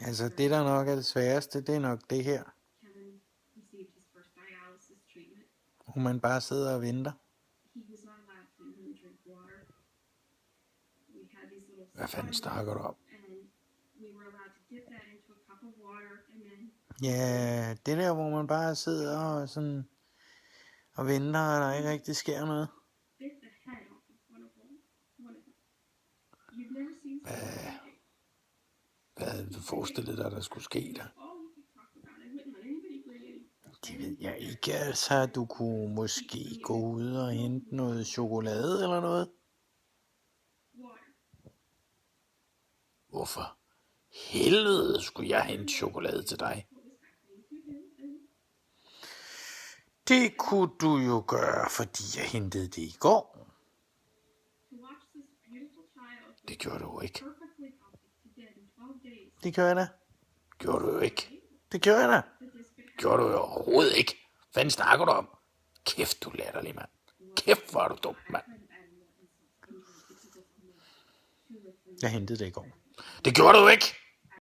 Altså det der nok er det sværeste, det er nok det her. Hvor man bare sidder og venter. Hvad fanden snakker du om? Ja, det der, hvor man bare sidder og sådan og venter, og der ikke rigtig sker noget. Hvad havde du forestillet dig, der skulle ske der? Det ved jeg ikke, altså. Du kunne måske gå ud og hente noget chokolade eller noget. Hvorfor helvede skulle jeg hente chokolade til dig? Det kunne du jo gøre, fordi jeg hentede det i går. Det gjorde du jo ikke. Det gjorde jeg da. Gjorde du jo ikke. Det gjorde jeg da. Gjorde du jo overhovedet ikke. Hvad snakker du om? Kæft, du latterlig, mand. Kæft, hvor er du dum, mand. Jeg hentede det i går. Det gjorde du jo ikke.